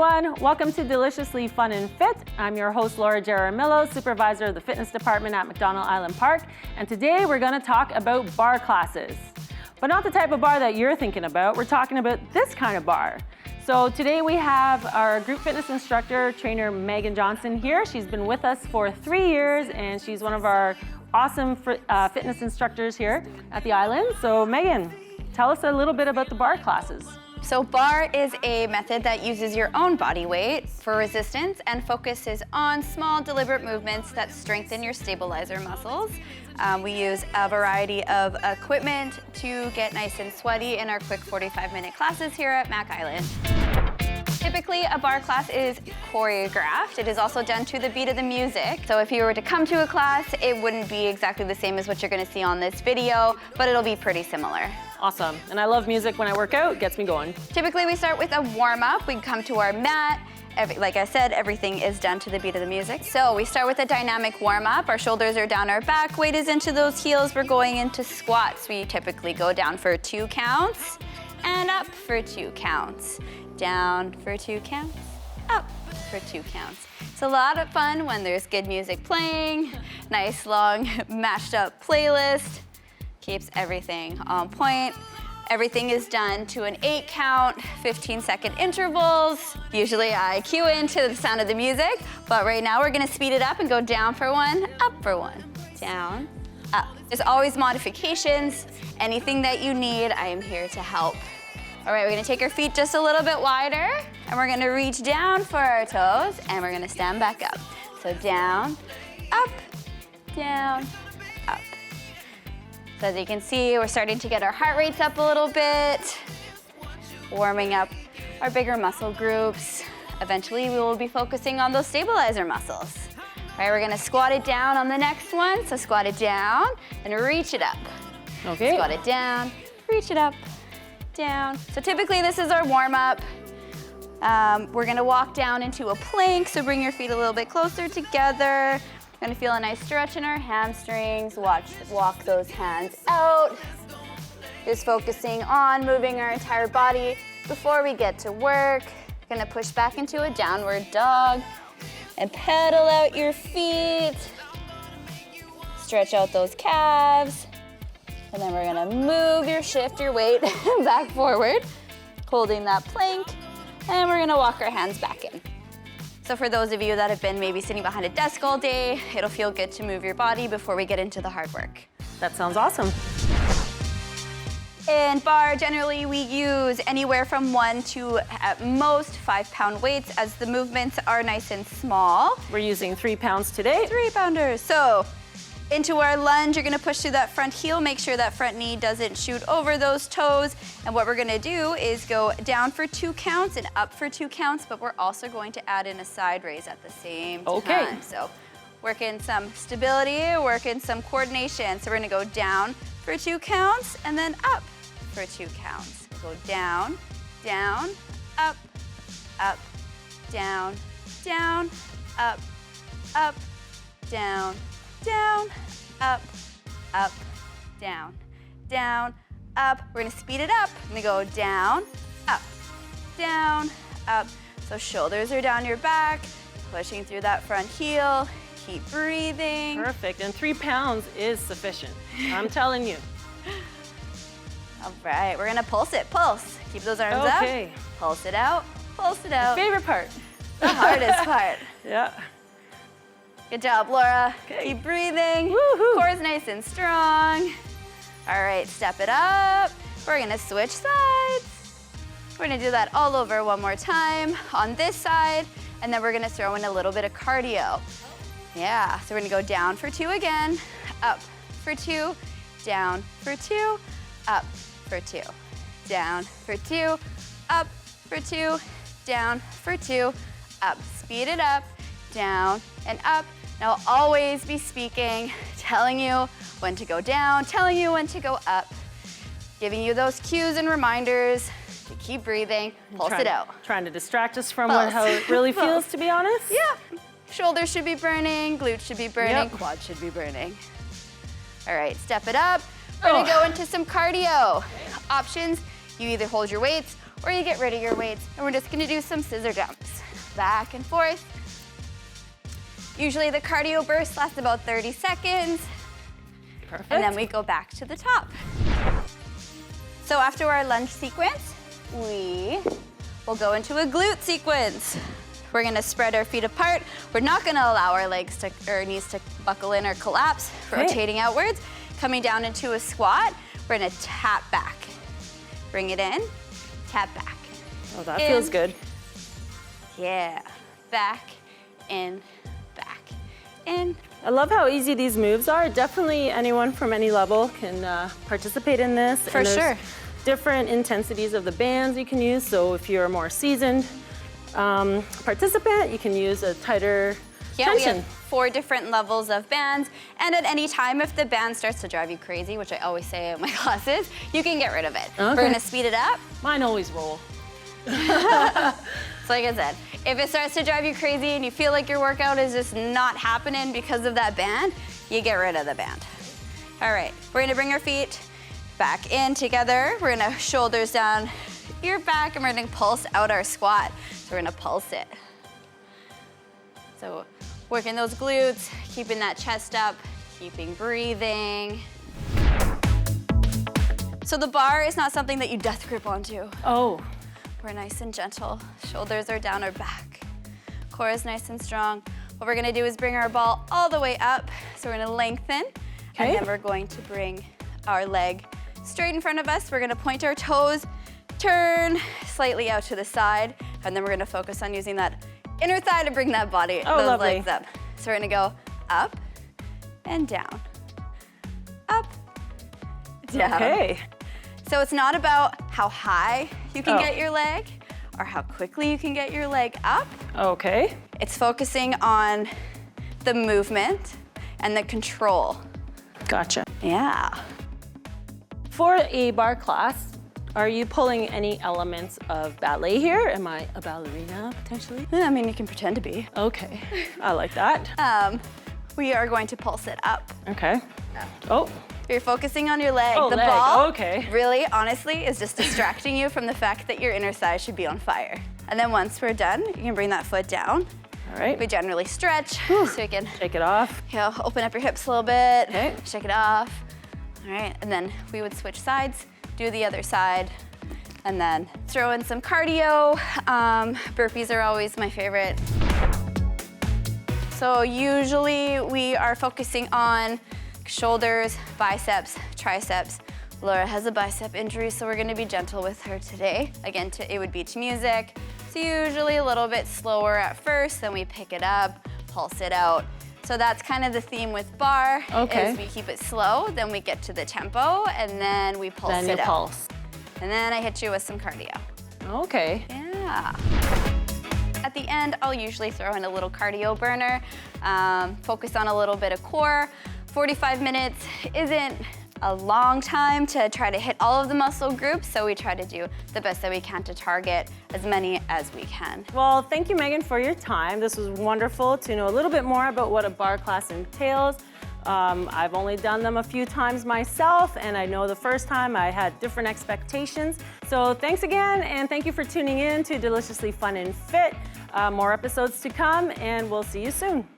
everyone, welcome to Deliciously Fun and Fit. I'm your host Laura Jaramillo, supervisor of the fitness department at McDonald Island Park, and today we're going to talk about bar classes. But not the type of bar that you're thinking about, we're talking about this kind of bar. So today we have our group fitness instructor, trainer Megan Johnson here. She's been with us for 3 years and she's one of our awesome fitness instructors here at the island. So Megan, tell us a little bit about the bar classes. So bar is a method that uses your own body weight for resistance and focuses on small, deliberate movements that strengthen your stabilizer muscles. We use a variety of equipment to get nice and sweaty in our quick 45-minute classes here at Mac Island. Typically, a bar class is choreographed. It is also done to the beat of the music. So if you were to come to a class, it wouldn't be exactly the same as what you're gonna see on this video, but it'll be pretty similar. Awesome, and I love music when I work out, it gets me going. Typically, we start with a warm-up. We come to our mat. Like I said, everything is done to the beat of the music. So we start with a dynamic warm-up. Our shoulders are down our back, weight is into those heels. We're going into squats. We typically go down for 2 counts and up for 2 counts. Down for 2 counts, up for 2 counts. It's a lot of fun when there's good music playing, nice long mashed up playlist, keeps everything on point. Everything is done to an 8 count, 15-second intervals. Usually I cue into the sound of the music, but right now we're gonna speed it up and go down for 1, up for 1, down, up. There's always modifications. Anything that you need, I am here to help. All right, we're gonna take our feet just a little bit wider, and we're gonna reach down for our toes, and we're gonna stand back up. So down, up, down, up. So as you can see, we're starting to get our heart rates up a little bit, warming up our bigger muscle groups. Eventually, we will be focusing on those stabilizer muscles. All right, we're gonna squat it down on the next one. So squat it down and reach it up. Okay. Squat it down, reach it up, down. So typically, this is our warm-up. We're gonna walk down into a plank, so bring your feet a little bit closer together. We're gonna feel a nice stretch in our hamstrings. Walk those hands out. Just focusing on moving our entire body before we get to work. Gonna push back into a downward dog and pedal out your feet. Stretch out those calves. And then we're gonna shift your weight back forward, holding that plank. And we're gonna walk our hands back in. So for those of you that have been maybe sitting behind a desk all day, it'll feel good to move your body before we get into the hard work. That sounds awesome. In bar, generally we use anywhere from 1 to at most 5-pound weights as the movements are nice and small. We're using 3 pounds today. 3-pounders. So into our lunge, you're gonna push through that front heel, make sure that front knee doesn't shoot over those toes. And what we're gonna do is go down for 2 counts and up for 2 counts, but we're also going to add in a side raise at the same time. Okay. So working some stability, working some coordination. So we're gonna go down for 2 counts and then up for 2 counts. Go down, down, up, up, down, down, up, up, down, down, up, up, down, down, up. We're gonna speed it up. I'm gonna go down, up, down, up. So shoulders are down your back, pushing through that front heel. Keep breathing. Perfect, and 3 pounds is sufficient. I'm telling you. All right, we're gonna pulse it, pulse. Keep those arms up. Okay. Pulse it out, pulse it out. Favorite part. The hardest part. Yeah. Good job, Laura. Okay. Keep breathing. Woohoo. Core's nice and strong. All right, step it up. We're gonna switch sides. We're gonna do that all over one more time on this side, and then we're gonna throw in a little bit of cardio. Yeah, so we're gonna go down for 2 again, up for 2, down for 2, up for 2, down for 2, up for 2, down for 2, up. Speed it up, down and up. Now I'll always be speaking, telling you when to go down, telling you when to go up, giving you those cues and reminders to keep breathing, pulse it out. Trying to distract us from how it really feels, to be honest. Yeah. Shoulders should be burning, glutes should be burning, Yep. quads should be burning. All right, step it up. We're gonna go into some cardio. Options, you either hold your weights or you get rid of your weights, and we're just gonna do some scissor jumps. Back and forth. Usually the cardio burst lasts about 30 seconds. Perfect. And then we go back to the top. So after our lunge sequence, we will go into a glute sequence. We're gonna spread our feet apart. We're not gonna allow our legs or knees to buckle in or collapse, rotating outwards. Coming down into a squat, we're gonna tap back. Bring it in, tap back. Oh, that feels good. Yeah, back, in, back, in. I love how easy these moves are. Definitely anyone from any level can participate in this. For sure. Different intensities of the bands you can use. So if you're a more seasoned participant, you can use a tighter tension. We have 4 different levels of bands. And at any time, if the band starts to drive you crazy, which I always say in my classes, you can get rid of it. Okay. We're gonna speed it up. Mine always roll. So like I said, if it starts to drive you crazy and you feel like your workout is just not happening because of that band, you get rid of the band. All right, we're gonna bring our feet back in together. We're gonna shoulders down, ear back, and we're gonna pulse out our squat. So we're gonna pulse it. So working those glutes, keeping that chest up, keeping breathing. So the bar is not something that you death grip onto. Oh. We're nice and gentle. Shoulders are down our back. Core is nice and strong. What we're gonna do is bring our ball all the way up. So we're gonna lengthen, and then we're going to bring our leg straight in front of us. We're gonna point our toes, turn slightly out to the side, and then we're gonna focus on using that inner thigh to bring that body, those legs up. So we're gonna go up and down, up, down. Okay. So it's not about how high you can get your leg or how quickly you can get your leg up. Okay. It's focusing on the movement and the control. Gotcha. Yeah. For a bar class, are you pulling any elements of ballet here? Am I a ballerina potentially? I mean, you can pretend to be. Okay, I like that. We are going to pulse it up. Okay. Oh. You're focusing on your leg. Oh, the leg. ball, Okay. really, honestly, is just distracting you from the fact that your inner thigh should be on fire. And then once we're done, you can bring that foot down. All right. We generally stretch, so you can Shake it off. open up your hips a little bit, Okay. shake it off. All right, and then we would switch sides, do the other side, and then throw in some cardio. Burpees are always my favorite. So usually we are focusing on shoulders, biceps, triceps. Laura has a bicep injury, so we're gonna be gentle with her today. Again, it would be to music. So usually a little bit slower at first, then we pick it up, pulse it out. So that's kind of the theme with bar, is we keep it slow, then we get to the tempo, and then we pulse it out. Pulse. And then I hit you with some cardio. Okay. Yeah. At the end, I'll usually throw in a little cardio burner, focus on a little bit of core. 45 minutes isn't a long time to try to hit all of the muscle groups, so we try to do the best that we can to target as many as we can. Well, thank you, Megan, for your time. This was wonderful to know a little bit more about what a bar class entails. I've only done them a few times myself, and I know the first time I had different expectations. So thanks again, and thank you for tuning in to Deliciously Fun and Fit. More episodes to come, and we'll see you soon.